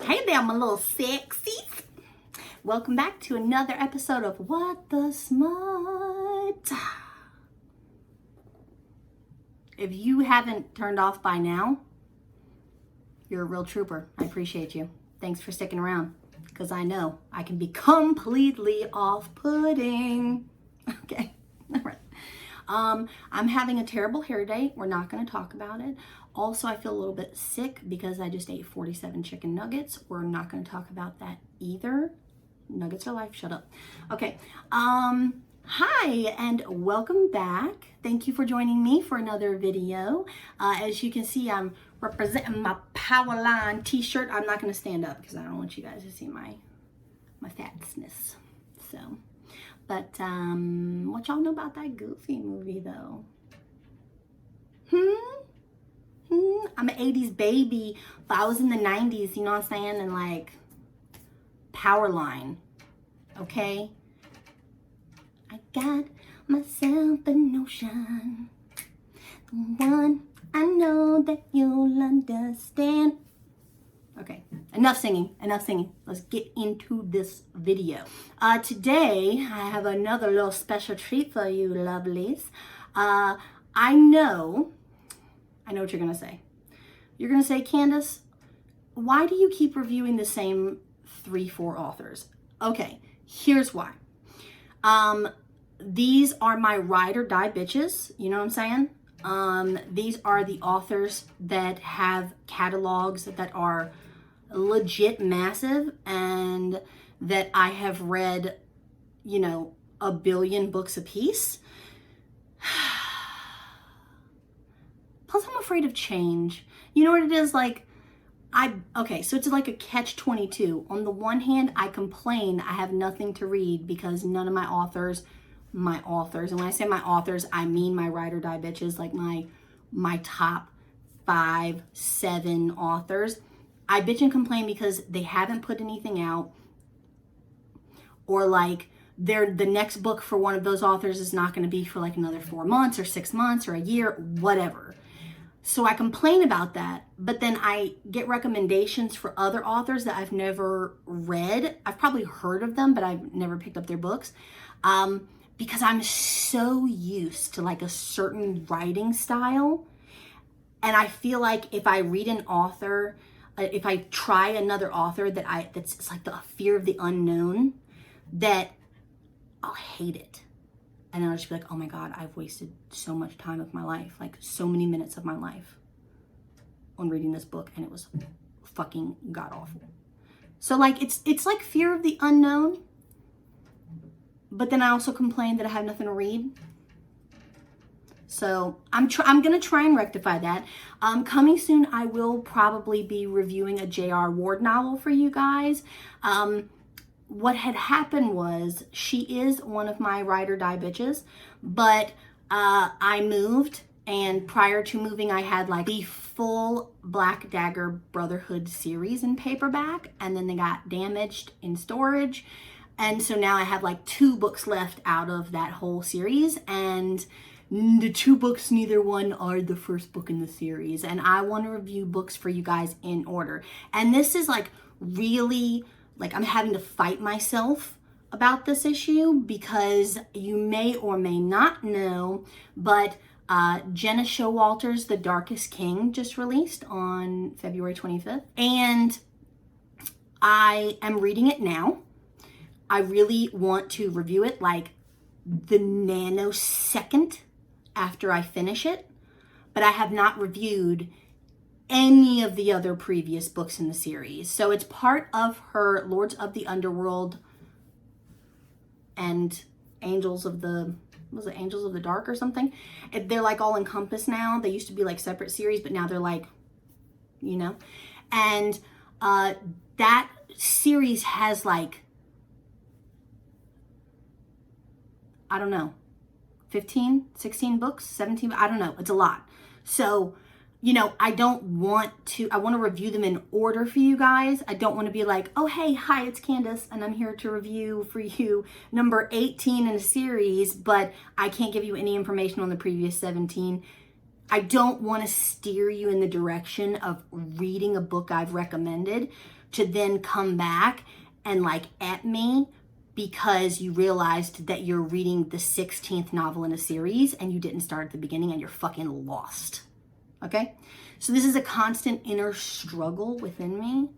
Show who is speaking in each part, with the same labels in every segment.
Speaker 1: Hey there, my little sexies. Welcome back to another episode of What the Smut. If you haven't turned off by now, you're a real trooper. I appreciate you. Thanks for sticking around, because I know I can be completely off-putting. Okay, all right. I'm having a terrible hair day. We're not going to talk about it. Also, I feel a little bit sick because I just ate 47 chicken nuggets. We're not going to talk about that either. Nuggets are life. Shut up. Okay. Hi, and welcome back. Thank you for joining me for another video. As you can see, I'm representing my Powerline t-shirt. I'm not going to stand up because I don't want you guys to see my fatsness. So, but what y'all know about that Goofy movie though? I'm an 80s baby, but I was in the 90s, you know what I'm saying? And like, Powerline, okay? I got myself a notion, one I know that you'll understand. Okay, enough singing. Let's get into this video. Today, I have another little special treat for you lovelies. I know what you're gonna say. You're gonna say, Candace, why do you keep reviewing the same 3-4 authors? Okay, here's why. These are my ride or die bitches, you know what I'm saying? These are the authors that have catalogs that are legit massive and that I have read, you know, 1 billion books a piece. Plus, I'm afraid of change. You know what it is? Like, okay, so it's like a catch-22. On the one hand, I complain I have nothing to read because none of my authors, and when I say my authors, I mean my ride or die bitches, like my top 5, 7 authors. I bitch and complain because they haven't put anything out, or like the next book for one of those authors is not going to be for like another 4 months or 6 months or a year, whatever. So I complain about that, but then I get recommendations for other authors that I've never read. I've probably heard of them, but I've never picked up their books, because I'm so used to like a certain writing style. And I feel like if I read an author, if I try another author that's like the fear of the unknown, that I'll hate it. And I'll just be like, oh my God, I've wasted so much time of my life, like so many minutes of my life on reading this book, and it was fucking god awful. So like, it's like fear of the unknown, but then I also complain that I have nothing to read. So I'm gonna try and rectify that. Coming soon, I will probably be reviewing a J.R. Ward novel for you guys. What had happened was, she is one of my ride or die bitches, but I moved, and prior to moving, I had like the full Black Dagger Brotherhood series in paperback, and then they got damaged in storage. And so now I have like 2 books left out of that whole series, and the 2 books, neither one are the first book in the series. And I want to review books for you guys in order. And this is like really, like, I'm having to fight myself about this issue because you may or may not know, but Jenna Showalter's The Darkest King just released on February 25th. And I am reading it now. I really want to review it like the nanosecond after I finish it, but I have not reviewed any of the other previous books in the series. So it's part of her Lords of the Underworld and Angels of the Dark or something. They're like all encompassed now. They used to be like separate series, but now they're like, you know. And that series has like, I don't know, 15, 16 books, 17, I don't know. It's a lot. So, you know, I want to review them in order for you guys. I don't want to be like, oh, hey, hi, it's Candace, and I'm here to review for you number 18 in a series, but I can't give you any information on the previous 17. I don't want to steer you in the direction of reading a book I've recommended to then come back and like at me because you realized that you're reading the 16th novel in a series and you didn't start at the beginning and you're fucking lost. Okay? So this is a constant inner struggle within me.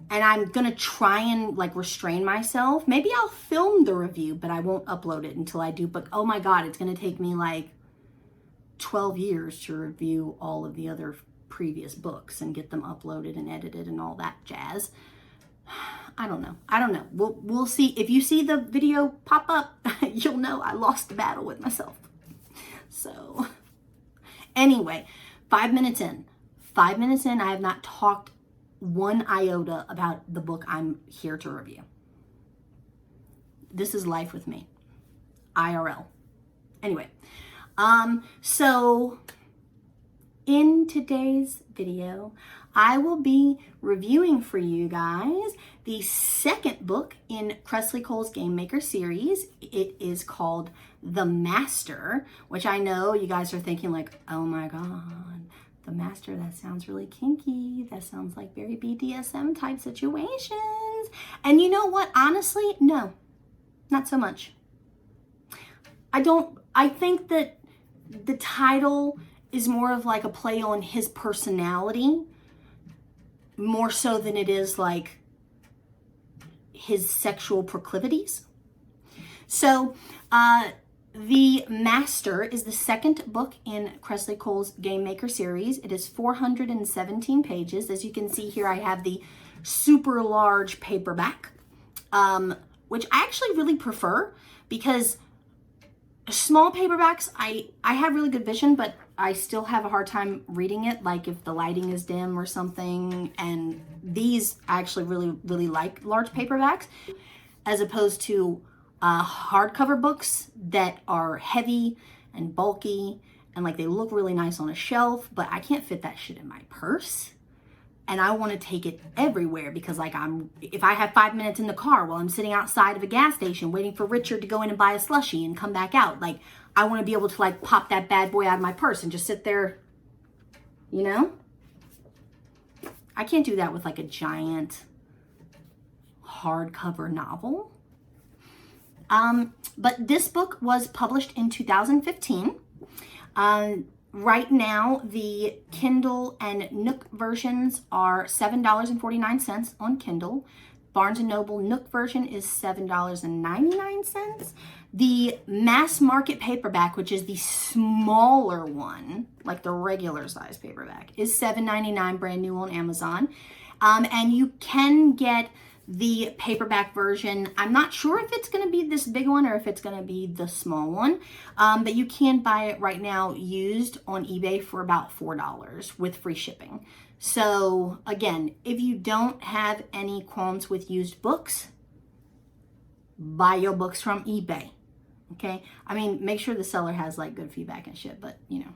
Speaker 1: And I'm going to try and like restrain myself. Maybe I'll film the review, but I won't upload it until I do. But oh my God, it's going to take me like 12 years to review all of the other previous books and get them uploaded and edited and all that jazz. I don't know. We'll see. If you see the video pop up, you'll know I lost the battle with myself. So anyway, 5 minutes in. 5 minutes in, I have not talked one iota about the book I'm here to review. This is life with me. IRL. Anyway, so in today's video, I will be reviewing for you guys the second book in Kresley Cole's Game Maker series. It is called The Master, which I know you guys are thinking like, oh my God, The Master, that sounds really kinky. That sounds like very BDSM type situations. And you know what? Honestly, no, not so much. I think that the title is more of like a play on his personality, more so than it is like his sexual proclivities. So, The Master is the second book in Kresley Cole's Game Maker series. It is 417 pages. As you can see here, I have the super large paperback, which I actually really prefer because small paperbacks, I have really good vision, but I still have a hard time reading it, like if the lighting is dim or something. And these I actually really like large paperbacks as opposed to hardcover books that are heavy and bulky and like they look really nice on a shelf, but I can't fit that shit in my purse. And I want to take it everywhere because like if I have 5 minutes in the car while I'm sitting outside of a gas station waiting for Richard to go in and buy a slushie and come back out, like I want to be able to like pop that bad boy out of my purse and just sit there, you know? I can't do that with like a giant hardcover novel. But this book was published in 2015. Right now, the Kindle and Nook versions are $7.49 on Kindle. Barnes & Noble Nook version is $7.99. The mass market paperback, which is the smaller one, like the regular size paperback, is $7.99 brand new on Amazon. And you can get the paperback version. I'm not sure if it's going to be this big one or if it's going to be the small one, but you can buy it right now used on eBay for about $4 with free shipping. So again, if you don't have any qualms with used books, buy your books from eBay. Okay, I mean, make sure the seller has like good feedback and shit, but you know,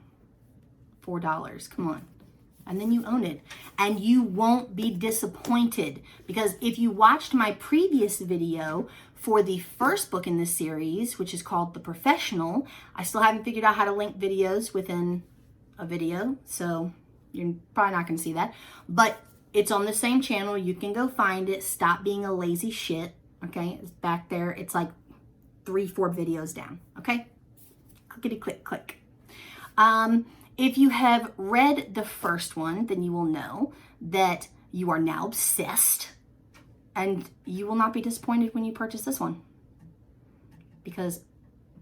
Speaker 1: $4, come on. And then you own it and you won't be disappointed, because if you watched my previous video for the first book in this series, which is called The Professional, I still haven't figured out how to link videos within a video, so you're probably not going to see that, but it's on the same channel. You can go find it. Stop being a lazy shit. Okay, it's back there. It's like 3-4 videos down. Okay, clickety click click. If you have read the first one, then you will know that you are now obsessed and you will not be disappointed when you purchase this one. Because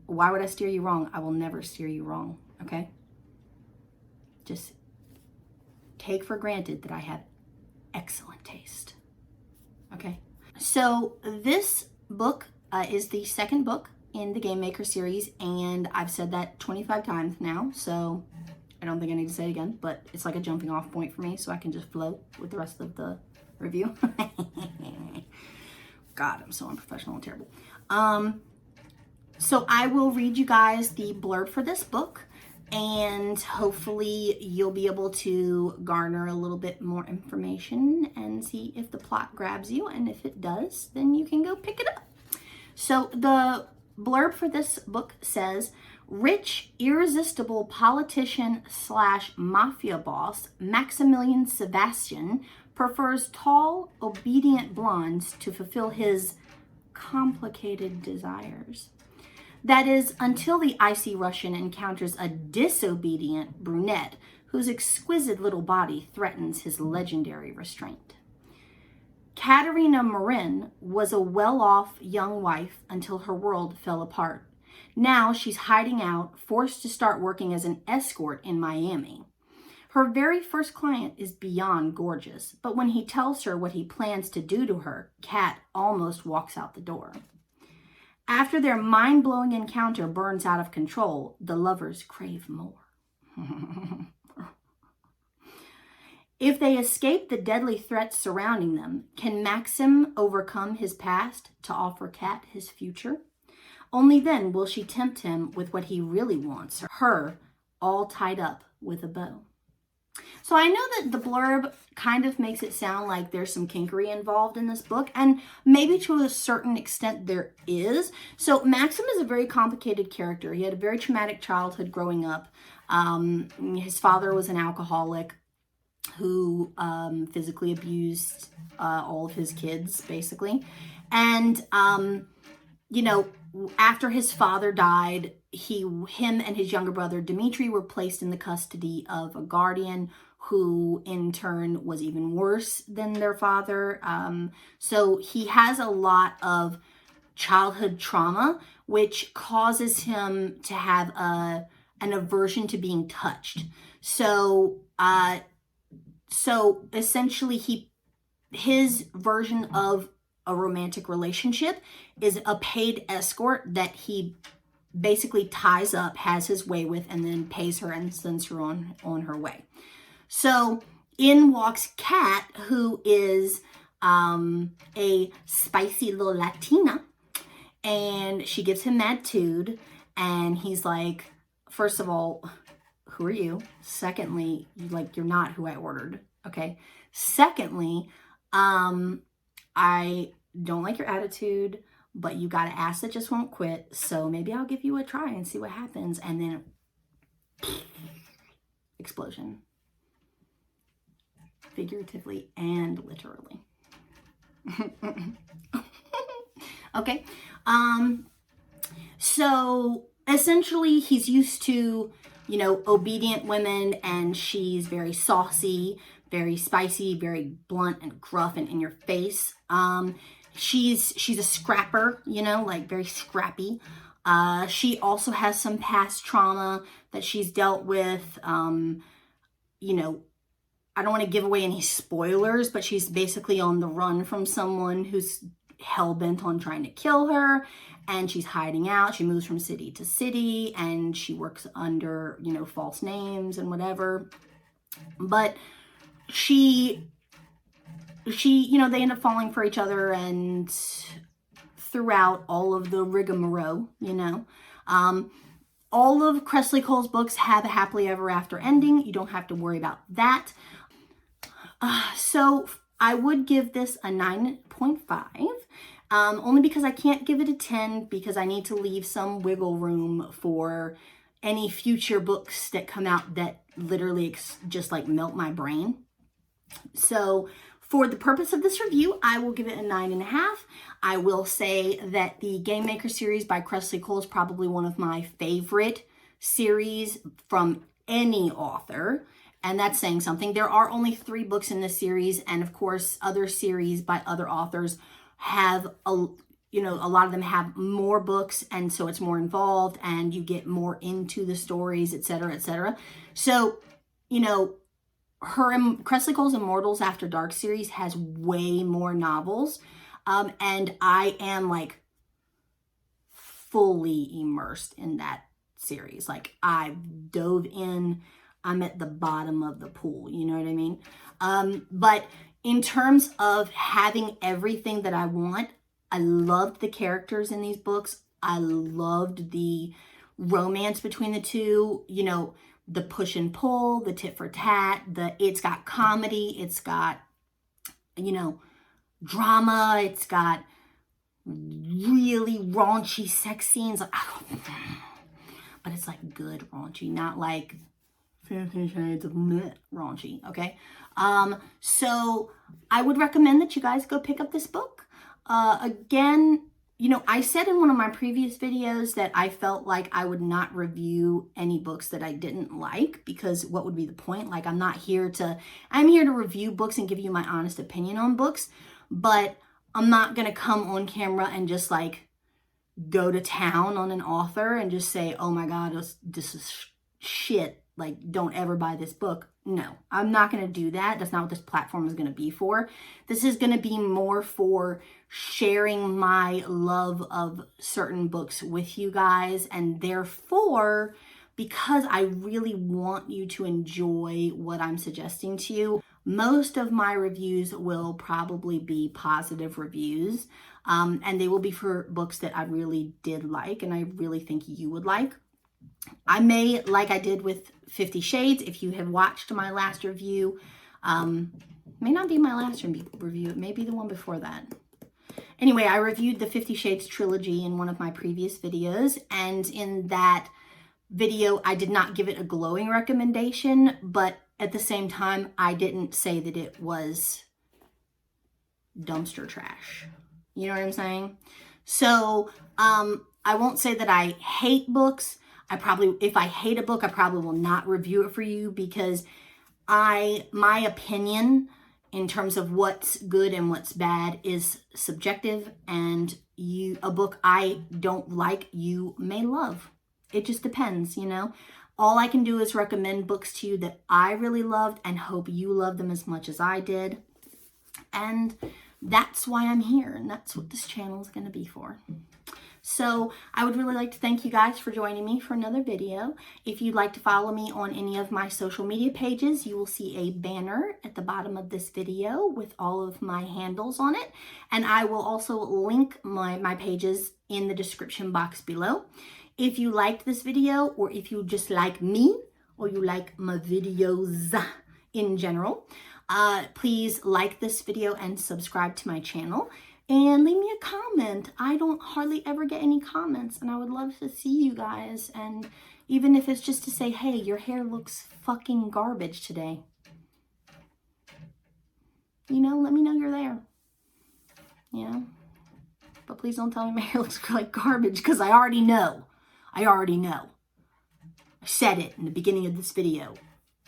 Speaker 1: why would I steer you wrong? I will never steer you wrong, okay? Just take for granted that I have excellent taste, okay? So this book is the second book in the Game Maker series, and I've said that 25 times now, so I don't think I need to say it again, but it's like a jumping off point for me so I can just flow with the rest of the review. God, I'm so unprofessional and terrible. So I will read you guys the blurb for this book, and hopefully you'll be able to garner a little bit more information and see if the plot grabs you, and if it does, then you can go pick it up. So the blurb for this book says, Rich, irresistible politician slash mafia boss Maximilian Sebastian prefers tall, obedient blondes to fulfill his complicated desires. That is, until the icy Russian encounters a disobedient brunette whose exquisite little body threatens his legendary restraint. Katerina Marin was a well-off young wife until her world fell apart. Now she's hiding out, forced to start working as an escort in Miami. Her very first client is beyond gorgeous, but when he tells her what he plans to do to her, Kat almost walks out the door. After their mind-blowing encounter burns out of control, the lovers crave more. If they escape the deadly threats surrounding them, can Maxim overcome his past to offer Kat his future? Only then will she tempt him with what he really wants, her all tied up with a bow. So I know that the blurb kind of makes it sound like there's some kinkery involved in this book, and maybe to a certain extent there is. So Maxim is a very complicated character. He had a very traumatic childhood growing up. His father was an alcoholic who physically abused all of his kids, basically. And, after his father died, him and his younger brother, Dmitri, were placed in the custody of a guardian who in turn was even worse than their father. So he has a lot of childhood trauma, which causes him to have an aversion to being touched. So essentially his version of a romantic relationship is a paid escort that he basically ties up, has his way with, and then pays her and sends her on her way. So in walks Kat, who is a spicy little Latina, and she gives him attitude, and he's like, first of all, who are you? Secondly, you're not who I ordered, okay? Secondly, I don't like your attitude, but you got an ass that just won't quit, so maybe I'll give you a try and see what happens. And then, explosion. Figuratively and literally. Okay. So, essentially, he's used to, obedient women, and she's very saucy, very spicy, very blunt and gruff and in your face. She's a scrapper, very scrappy. She also has some past trauma that she's dealt with. I don't want to give away any spoilers, but she's basically on the run from someone who's hell-bent on trying to kill her, and she's hiding out. She moves from city to city, and she works under, false names and whatever. But she they end up falling for each other, and throughout all of the rigmarole, all of Kresley Cole's books have a happily ever after ending. You don't have to worry about that. So I would give this a 9.5, only because I can't give it a 10 because I need to leave some wiggle room for any future books that come out that literally just melt my brain. So for the purpose of this review, I will give it a 9.5. I will say that the Game Maker series by Kresley Cole is probably one of my favorite series from any author. And that's saying something. There are only 3 books in this series. And of course, other series by other authors have, a lot of them have more books. And so it's more involved and you get more into the stories, etc., etc. So, Kresley Cole's Immortals After Dark series has way more novels. And I am fully immersed in that series. I dove in. I'm at the bottom of the pool, you know what I mean? But in terms of having everything that I want, I loved the characters in these books. I loved the romance between the two, the push and pull, the tit for tat, it's got comedy, it's got, drama, it's got really raunchy sex scenes. but it's like good raunchy, not like 50 Shades of Meh raunchy, okay? So I would recommend that you guys go pick up this book. Again, you know, I said in one of my previous videos that I felt like I would not review any books that I didn't like, because what would be the point? Like, I'm here to review books and give you my honest opinion on books, but I'm not going to come on camera and just like go to town on an author and just say, oh my God, this is shit. Like, don't ever buy this book. No, I'm not going to do that. That's not what this platform is going to be for. This is going to be more for sharing my love of certain books with you guys. And therefore, because I really want you to enjoy what I'm suggesting to you, most of my reviews will probably be positive reviews. And they will be for books that I really did like and I really think you would like. I may, like I did with 50 Shades, if you have watched my last review, may not be my last review, it may be the one before that. Anyway, I reviewed the 50 Shades trilogy in one of my previous videos, and in that video, I did not give it a glowing recommendation, but at the same time, I didn't say that it was dumpster trash. You know what I'm saying? So, I won't say that I hate books. If I hate a book, I probably will not review it for you, because my opinion in terms of what's good and what's bad is subjective, and a book I don't like, you may love. It just depends, you know? All I can do is recommend books to you that I really loved and hope you love them as much as I did. And that's why I'm here, and that's what this channel is going to be for. So I would really like to thank you guys for joining me for another video. If you'd like to follow me on any of my social media pages, you will see a banner at the bottom of this video with all of my handles on it. And I will also link my pages in the description box below. If you liked this video, or if you just like me, or you like my videos in general, please like this video and subscribe to my channel. And leave me a comment. I don't hardly ever get any comments, and I would love to see you guys. And even if it's just to say, hey, your hair looks fucking garbage today. You know, let me know you're there. Yeah. But please don't tell me my hair looks like garbage, because I already know. I already know. I said it in the beginning of this video.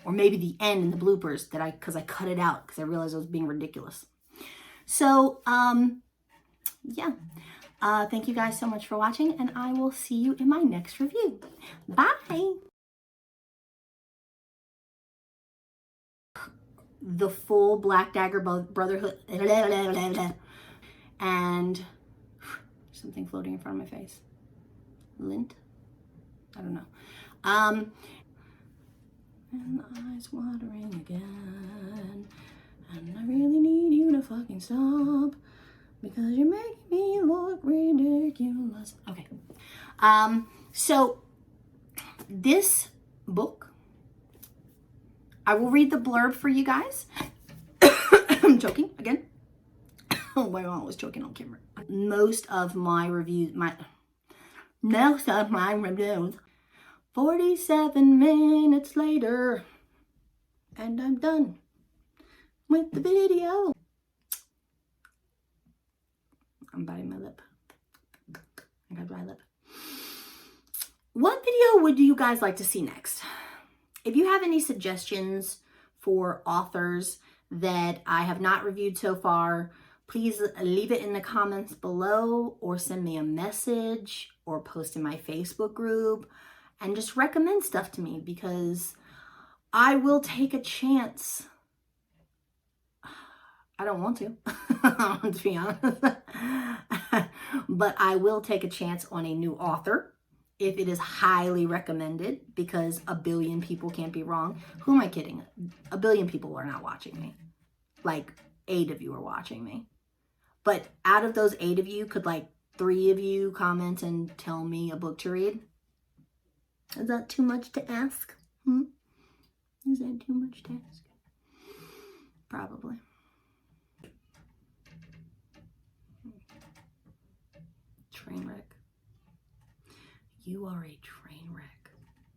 Speaker 1: Or maybe the end in the bloopers, because I cut it out because I realized I was being ridiculous. So, yeah. Thank you guys so much for watching, and I will see you in my next review. Bye! The full Black Dagger Brotherhood. And something floating in front of my face. Lint? I don't know. And the eyes watering again. And I really need you to fucking stop, because you're making me look ridiculous. Okay. So this book, I will read the blurb for you guys. I'm choking again. Oh, my mom was choking on camera. Most of my reviews, 47 minutes later, and I'm done with the video. I'm biting my lip. I got dry lip. What video would you guys like to see next? If you have any suggestions for authors that I have not reviewed so far, please leave it in the comments below, or send me a message, or post in my Facebook group, and just recommend stuff to me, because I will take a chance. I don't want to, to be honest. But I will take a chance on a new author if it is highly recommended, because a billion people can't be wrong. Who am I kidding? A billion people are not watching me. Like 8 of you are watching me. But out of those 8 of you, could like 3 of you comment and tell me a book to read? Is that too much to ask? Is that too much to ask? Probably. Train wreck. You are a